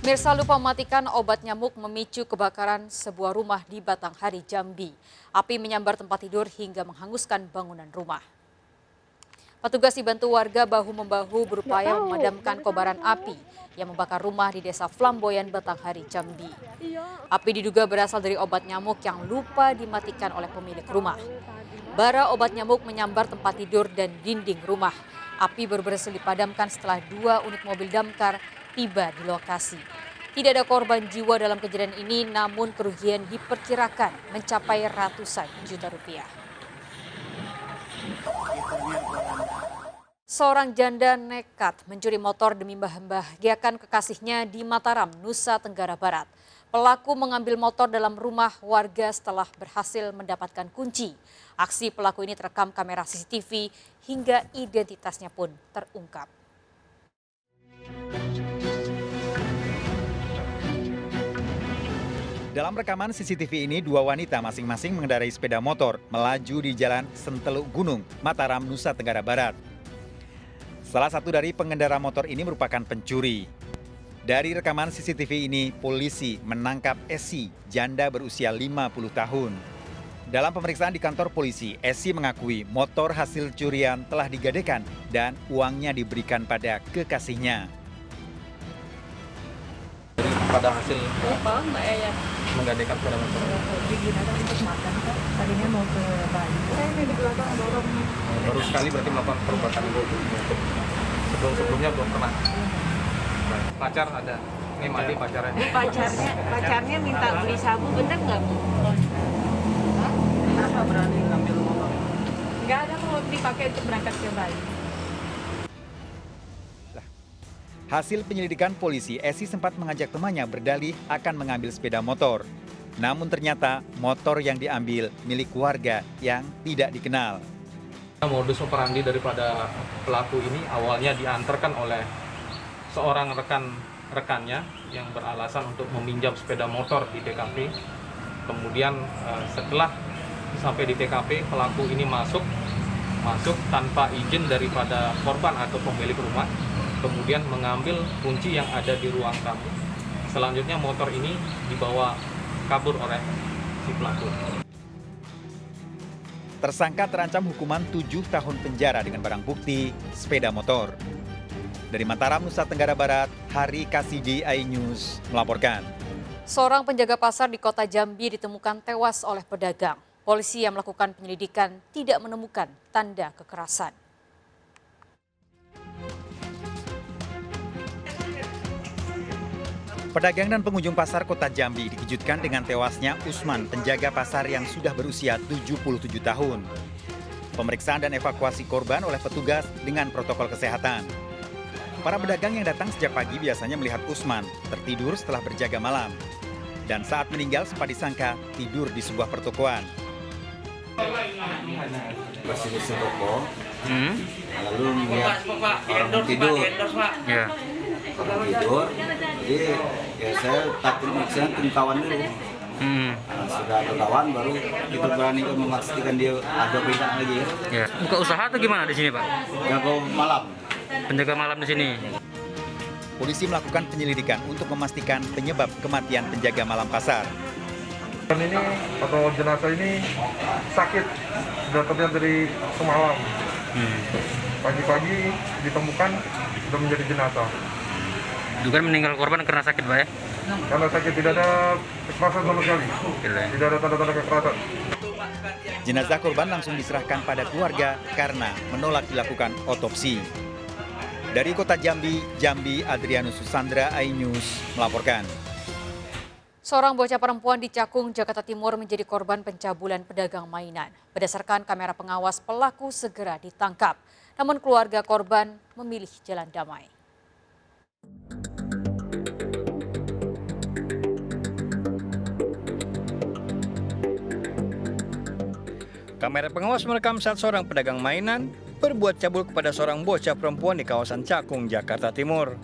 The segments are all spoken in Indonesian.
Mirsa lupa mematikan obat nyamuk memicu kebakaran sebuah rumah di Batanghari, Jambi. Api menyambar tempat tidur hingga menghanguskan bangunan rumah. Petugas dibantu warga bahu-membahu berupaya memadamkan kobaran api yang membakar rumah di Desa Flamboyan, Batanghari, Jambi. Api diduga berasal dari obat nyamuk yang lupa dimatikan oleh pemilik rumah. Bara obat nyamuk menyambar tempat tidur dan dinding rumah. Api baru berhasil dipadamkan setelah 2 unit mobil damkar tiba di lokasi. Tidak ada korban jiwa dalam kejadian ini, namun kerugian diperkirakan mencapai ratusan juta rupiah. Seorang janda nekat mencuri motor demi membahagiakan kekasihnya di Mataram, Nusa Tenggara Barat. Pelaku mengambil motor dalam rumah warga setelah berhasil mendapatkan kunci. Aksi pelaku ini terekam kamera CCTV hingga identitasnya pun terungkap. Dalam rekaman CCTV ini, 2 wanita masing-masing mengendarai sepeda motor melaju di Jalan Senteluk Gunung, Mataram, Nusa Tenggara Barat. Salah satu dari pengendara motor ini merupakan pencuri. Dari rekaman CCTV ini, polisi menangkap Esi, janda berusia 50 tahun. Dalam pemeriksaan di kantor polisi, Esi mengakui motor hasil curian telah digadekan dan uangnya diberikan pada kekasihnya. Pada hasil menggadekan sepeda motor. Digunakan untuk makan kan? Tadinya mau ke Bali. Saya ini di belakang dorong. Baru sekali berarti melakukan perbuatan itu. Sebelumnya belum pernah. Pacar ada. Ini mati pacarnya. Pacarnya minta beli sabu, bener nggak Bu? Kenapa berani ngambil motor? Nggak ada, mau dipakai untuk berangkat ke Bali. Hasil penyelidikan polisi, Esi sempat mengajak temannya berdalih akan mengambil sepeda motor. Namun ternyata motor yang diambil milik warga yang tidak dikenal. Modus operandi daripada pelaku ini awalnya diantarkan oleh seorang rekannya yang beralasan untuk meminjam sepeda motor di TKP. Kemudian setelah sampai di TKP, pelaku ini masuk tanpa izin daripada korban atau pemilik rumah. Kemudian mengambil kunci yang ada di ruang tamu. Selanjutnya motor ini dibawa kabur oleh si pelaku. Tersangka terancam hukuman 7 tahun penjara dengan barang bukti sepeda motor. Dari Mataram, Nusa Tenggara Barat, Hari Kasidi, iNews melaporkan. Seorang penjaga pasar di kota Jambi ditemukan tewas oleh pedagang. Polisi yang melakukan penyelidikan tidak menemukan tanda kekerasan. Pedagang dan pengunjung pasar kota Jambi dikejutkan dengan tewasnya Usman, penjaga pasar yang sudah berusia 77 tahun. Pemeriksaan dan evakuasi korban oleh petugas dengan protokol kesehatan. Para pedagang yang datang sejak pagi biasanya melihat Usman tertidur setelah berjaga malam. Dan saat meninggal sempat disangka tidur di sebuah pertokoan. Masih di toko, lalu melihat orang tidur. Ya. Orang tidur, jadi ya saya takut misalnya tim kawan dulu. Nah, sudah ada kawan baru kita berani memastikan dia ada beda lagi. Ya. Buka usaha atau gimana di sini, Pak? Jago malam. Penjaga malam di sini. Polisi melakukan penyelidikan untuk memastikan penyebab kematian penjaga malam pasar. Ini atau jenazah ini sakit, sudah terlihat dari semalam. Pagi-pagi ditemukan sudah menjadi jenazah. Dugaan meninggal korban karena sakit, Pak ya? Karena sakit tidak ada kekerasan sama sekali. Tidak ada tanda-tanda kekerasan. Jenazah korban langsung diserahkan pada keluarga karena menolak dilakukan otopsi. Dari kota Jambi, Adrianus Susandra, iNews melaporkan. Seorang bocah perempuan di Cakung, Jakarta Timur menjadi korban pencabulan pedagang mainan. Berdasarkan kamera pengawas, pelaku segera ditangkap. Namun keluarga korban memilih jalan damai. Kamera pengawas merekam saat seorang pedagang mainan berbuat cabul kepada seorang bocah perempuan di kawasan Cakung, Jakarta Timur.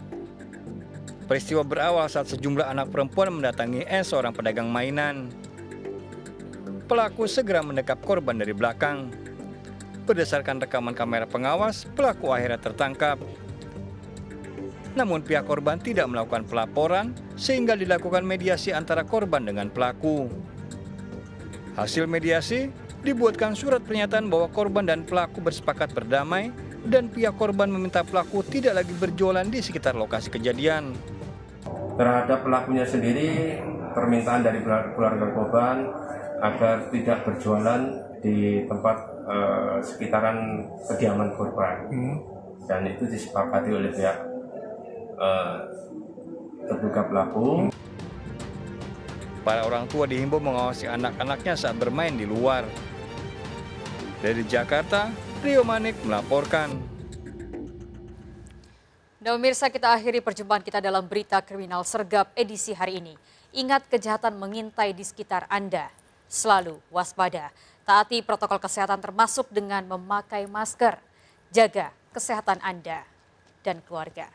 Peristiwa berawal saat sejumlah anak perempuan mendatangi seorang pedagang mainan. Pelaku segera mendekap korban dari belakang. Berdasarkan rekaman kamera pengawas, pelaku akhirnya tertangkap. namun pihak korban tidak melakukan pelaporan sehingga dilakukan mediasi antara korban dengan pelaku. Hasil mediasi, dibuatkan surat pernyataan bahwa korban dan pelaku bersepakat berdamai dan pihak korban meminta pelaku tidak lagi berjualan di sekitar lokasi kejadian. Terhadap pelakunya sendiri, permintaan dari keluarga korban agar tidak berjualan di tempat sekitaran kediaman korban. Dan itu disepakati oleh pihak terduga pelaku. Para orang tua dihimbau mengawasi anak-anaknya saat bermain di luar. Dari Jakarta, Rio Manik melaporkan. Dan pemirsa, kita akhiri perjumpaan kita dalam berita kriminal sergap edisi hari ini. Ingat, kejahatan mengintai di sekitar Anda. Selalu waspada. Taati protokol kesehatan termasuk dengan memakai masker. Jaga kesehatan Anda dan keluarga.